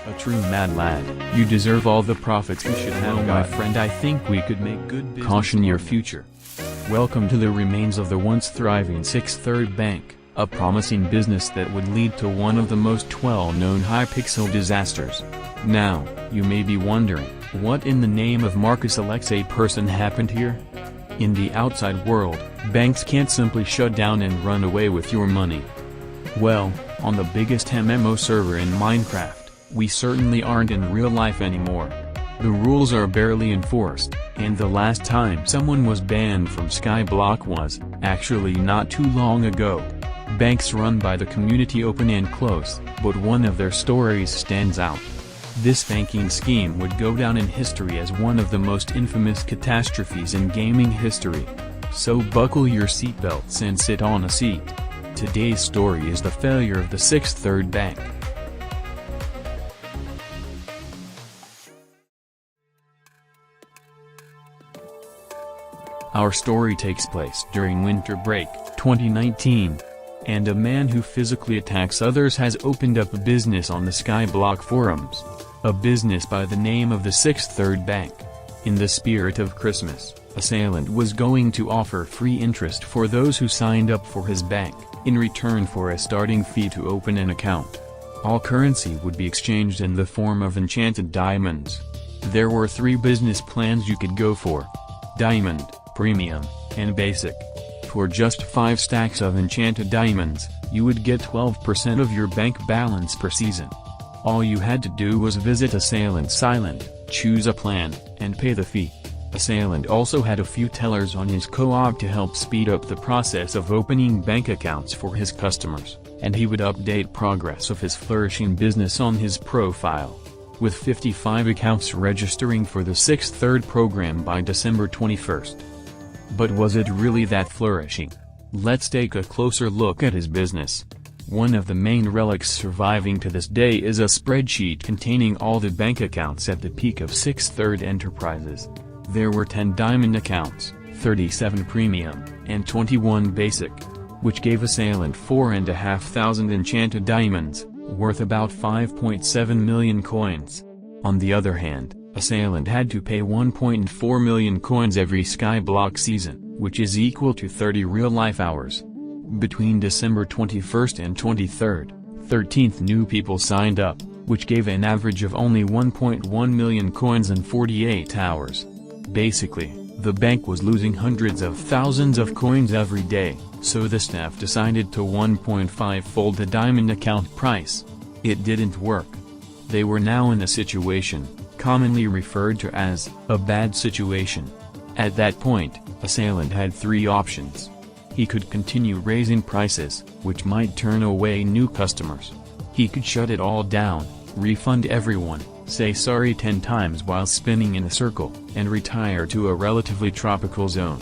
A true mad lad. You deserve all the profits you should have. My friend, I think we could make good business. Caution your future. Welcome to the remains of the once thriving Sixth Third Bank, a promising business that would lead to one of the most well-known Hypixel disasters. Now, you may be wondering, what in the name of Marcus Alexei person happened here? In the outside world, banks can't simply shut down and run away with your money. Well, on the biggest MMO server in Minecraft, we certainly aren't in real life anymore. The rules are barely enforced, and the last time someone was banned from Skyblock was, actually not too long ago. Banks run by the community open and close, but one of their stories stands out. This banking scheme would go down in history as one of the most infamous catastrophes in gaming history. So buckle your seatbelts and sit on a seat. Today's story is the failure of the Sixth Third Bank. Our story takes place during winter break, 2019. And a man who physically attacks others has opened up a business on the Skyblock forums. A business by the name of the Sixth Third Bank. In the spirit of Christmas, assailant was going to offer free interest for those who signed up for his bank, in return for a starting fee to open an account. All currency would be exchanged in the form of enchanted diamonds. There were 3 business plans you could go for: Diamond, Premium, and Basic. For just 5 stacks of enchanted diamonds, you would get 12% of your bank balance per season. All you had to do was visit Assailant's Island, choose a plan, and pay the fee. Assailant also had a few tellers on his co-op to help speed up the process of opening bank accounts for his customers, and he would update progress of his flourishing business on his profile. With 55 accounts registering for the Sixth Third program by December 21st. But was it really that flourishing? Let's take a closer look at his business. One of the main relics surviving to this day is a spreadsheet containing all the bank accounts at the peak of Sixth Third Enterprises. There were 10 diamond accounts, 37 premium, and 21 basic, which gave Assailant 4,500 enchanted diamonds, worth about 5.7 million coins. On the other hand, Assailant had to pay 1.4 million coins every Skyblock season, which is equal to 30 real-life hours. Between December 21st and 23rd, 13th new people signed up, which gave an average of only 1.1 million coins in 48 hours. Basically, the bank was losing hundreds of thousands of coins every day, so the staff decided to 1.5-fold the diamond account price. It didn't work. They were now in a situation, commonly referred to as a bad situation. At that point, Assailant had 3 options. He could continue raising prices, which might turn away new customers. He could shut it all down, refund everyone, say sorry 10 times while spinning in a circle, and retire to a relatively tropical zone.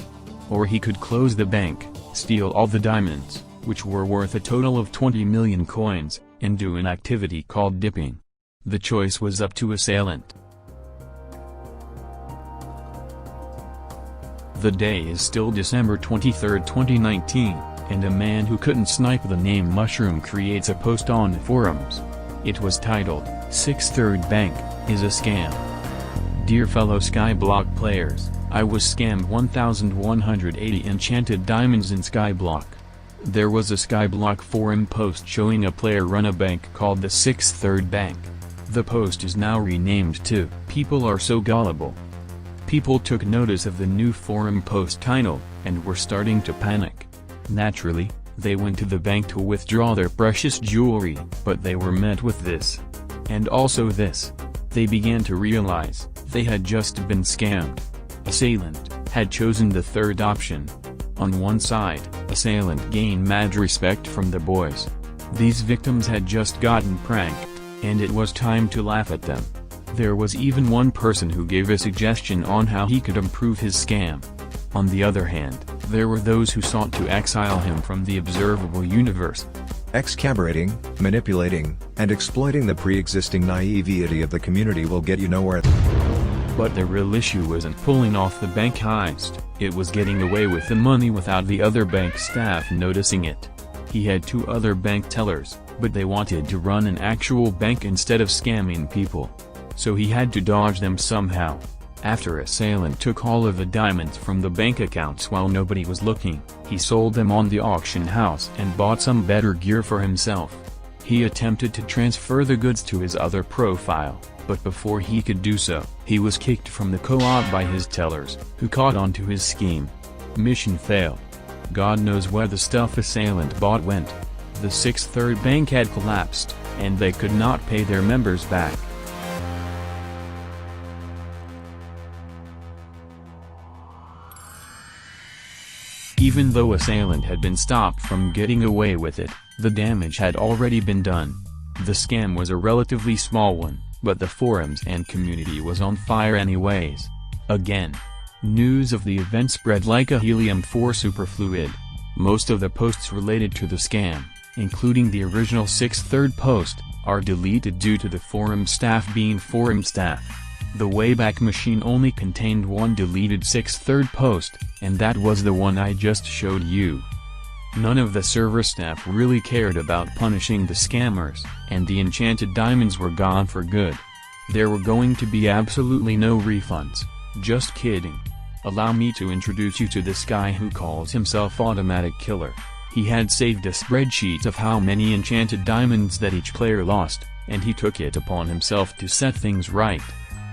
Or he could close the bank, steal all the diamonds, which were worth a total of 20 million coins, and do an activity called dipping. The choice was up to Assailant. The day is still December 23, 2019, and a man who couldn't snipe the name Mushroom creates a post on the forums. It was titled, "Sixth Third Bank is a Scam." Dear fellow Skyblock players, I was scammed 1,180 enchanted diamonds in Skyblock. There was a Skyblock forum post showing a player run a bank called the Sixth Third Bank. The post is now renamed to "People Are So Gullible." People took notice of the new forum post title, and were starting to panic. Naturally, they went to the bank to withdraw their precious jewelry, but they were met with this. And also this. They began to realize, they had just been scammed. Assailant had chosen the third option. On one side, Assailant gained mad respect from the boys. These victims had just gotten pranked, and it was time to laugh at them. There was even one person who gave a suggestion on how he could improve his scam. On the other hand, there were those who sought to exile him from the observable universe. Excavating, manipulating, and exploiting the pre-existing naivety of the community will get you nowhere. But the real issue wasn't pulling off the bank heist, it was getting away with the money without the other bank staff noticing it. He had 2 other bank tellers, but they wanted to run an actual bank instead of scamming people. So he had to dodge them somehow. After assailant took all of the diamonds from the bank accounts while nobody was looking, he sold them on the auction house and bought some better gear for himself. He attempted to transfer the goods to his other profile, but before he could do so, he was kicked from the co-op by his tellers, who caught on to his scheme. Mission failed. God knows where the stuff assailant bought went. The 6/3 bank had collapsed, and they could not pay their members back. Even though assailant had been stopped from getting away with it, the damage had already been done. The scam was a relatively small one, but the forums and community was on fire anyways. Again. News of the event spread like a helium-4 superfluid. Most of the posts related to the scam, including the original 6/3 post, are deleted due to the forum staff being forum staff. The Wayback Machine only contained one deleted 6/3 post, and that was the one I just showed you. None of the server staff really cared about punishing the scammers, and the enchanted diamonds were gone for good. There were going to be absolutely no refunds. Just kidding. Allow me to introduce you to this guy who calls himself Automatic Killer. He had saved a spreadsheet of how many enchanted diamonds that each player lost, and he took it upon himself to set things right.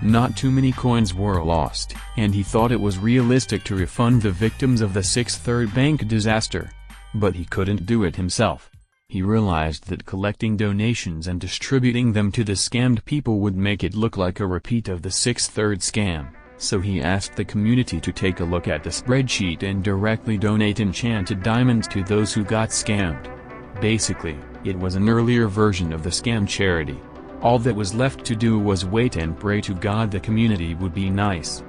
Not too many coins were lost, and he thought it was realistic to refund the victims of the 6/3 bank disaster. But he couldn't do it himself. He realized that collecting donations and distributing them to the scammed people would make it look like a repeat of the 6/3 scam. So he asked the community to take a look at the spreadsheet and directly donate enchanted diamonds to those who got scammed. Basically, it was an earlier version of the scam charity. All that was left to do was wait and pray to God the community would be nice.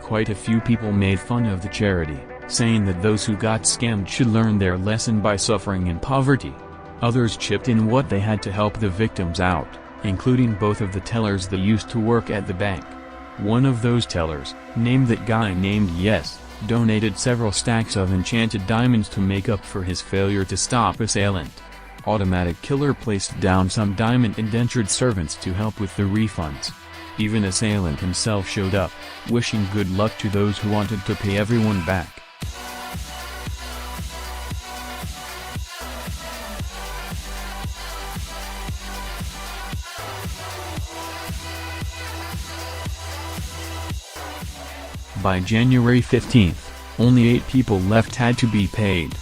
Quite a few people made fun of the charity, saying that those who got scammed should learn their lesson by suffering in poverty. Others chipped in what they had to help the victims out, including both of the tellers that used to work at the bank. One of those tellers, named that guy named Yes, donated several stacks of enchanted diamonds to make up for his failure to stop assailant. Automatic Killer placed down some diamond indentured servants to help with the refunds. Even assailant himself showed up, wishing good luck to those who wanted to pay everyone back. By January 15th, only 8 people left had to be paid.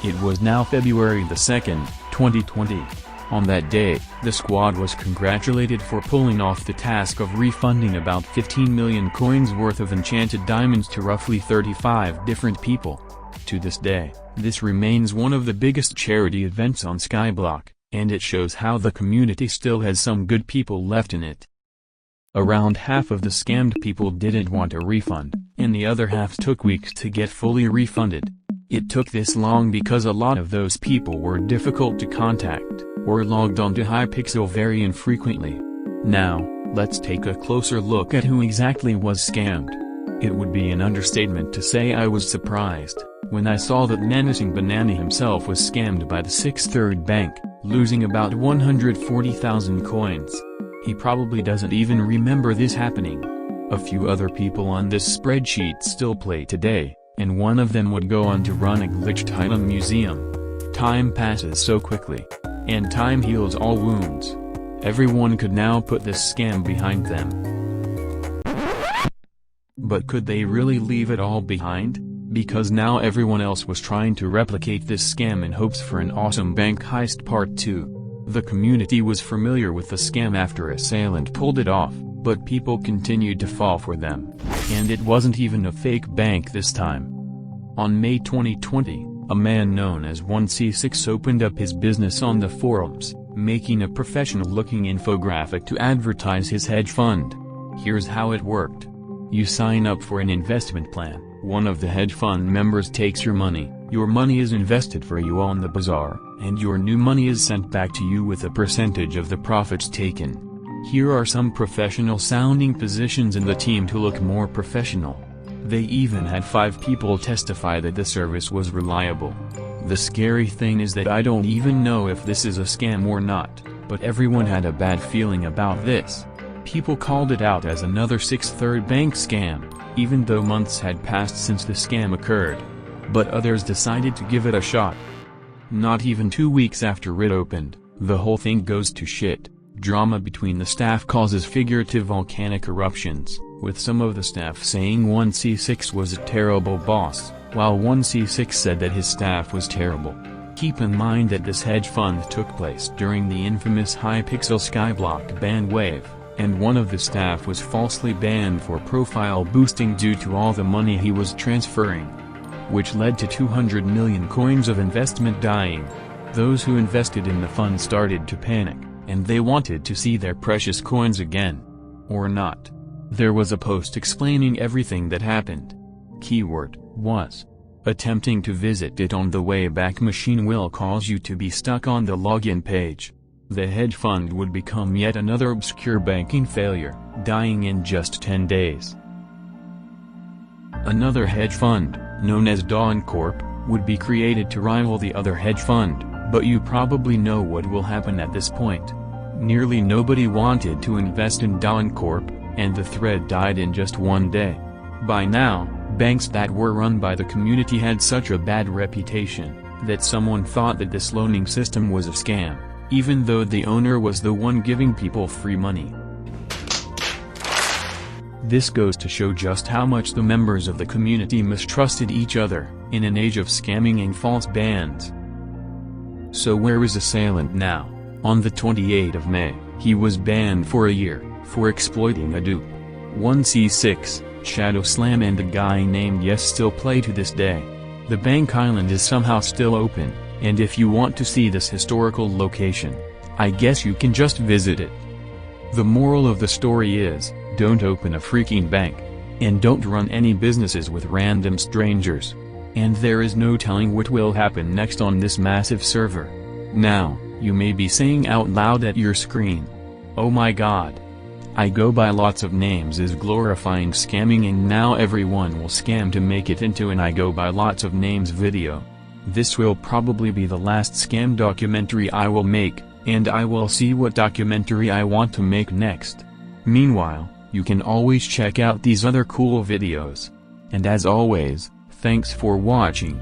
It was now February 2nd, 2020. On that day, the squad was congratulated for pulling off the task of refunding about 15 million coins worth of enchanted diamonds to roughly 35 different people. To this day, this remains one of the biggest charity events on Skyblock, and it shows how the community still has some good people left in it. Around half of the scammed people didn't want a refund, and the other half took weeks to get fully refunded. It took this long because a lot of those people were difficult to contact, or logged onto Hypixel very infrequently. Now, let's take a closer look at who exactly was scammed. It would be an understatement to say I was surprised when I saw that Menacing Banana himself was scammed by the 6/3 bank, losing about 140,000 coins. He probably doesn't even remember this happening. A few other people on this spreadsheet still play today, and one of them would go on to run a glitched item museum. Time passes so quickly. And time heals all wounds. Everyone could now put this scam behind them. But could they really leave it all behind? Because now everyone else was trying to replicate this scam in hopes for an awesome bank heist part 2. The community was familiar with the scam after assailant pulled it off, but people continued to fall for them. And it wasn't even a fake bank this time. On May 2020, a man known as 1C6 opened up his business on the forums, making a professional-looking infographic to advertise his hedge fund. Here's how it worked. You sign up for an investment plan, one of the hedge fund members takes your money, Your money is invested for you on the bazaar, and your new money is sent back to you with a percentage of the profits taken. Here are some professional-sounding positions in the team to look more professional. They even had 5 people testify that the service was reliable. The scary thing is that I don't even know if this is a scam or not, but everyone had a bad feeling about this. People called it out as another 6th bank scam, even though months had passed since the scam occurred. But others decided to give it a shot. Not even 2 weeks after it opened, the whole thing goes to shit. Drama between the staff causes figurative volcanic eruptions, with some of the staff saying 1C6 was a terrible boss, while 1C6 said that his staff was terrible. Keep in mind that this hedge fund took place during the infamous Hypixel Skyblock ban wave, and one of the staff was falsely banned for profile boosting due to all the money he was transferring, which led to 200 million coins of investment dying. Those who invested in the fund started to panic, and they wanted to see their precious coins again. Or not. There was a post explaining everything that happened. Keyword was. Attempting to visit it on the Wayback Machine will cause you to be stuck on the login page. The hedge fund would become yet another obscure banking failure, dying in just 10 days. Another hedge fund, known as Dawn Corp, would be created to rival the other hedge fund, but you probably know what will happen at this point. Nearly nobody wanted to invest in Dawn Corp, and the thread died in just 1 day. By now, banks that were run by the community had such a bad reputation, that someone thought that this loaning system was a scam, even though the owner was the one giving people free money. This goes to show just how much the members of the community mistrusted each other, in an age of scamming and false bans. So where is Assailant now? On the 28th of May, he was banned for a year, for exploiting a dupe. 1C6, Shadow Slam and a guy named Yes still play to this day. The bank island is somehow still open, and if you want to see this historical location, I guess you can just visit it. The moral of the story is, don't open a freaking bank. And don't run any businesses with random strangers. And there is no telling what will happen next on this massive server. Now, you may be saying out loud at your screen, oh my god. I go by lots of names is glorifying scamming and now everyone will scam to make it into an I go by lots of names video. This will probably be the last scam documentary I will make, and I will see what documentary I want to make next. Meanwhile, you can always check out these other cool videos. And as always, thanks for watching.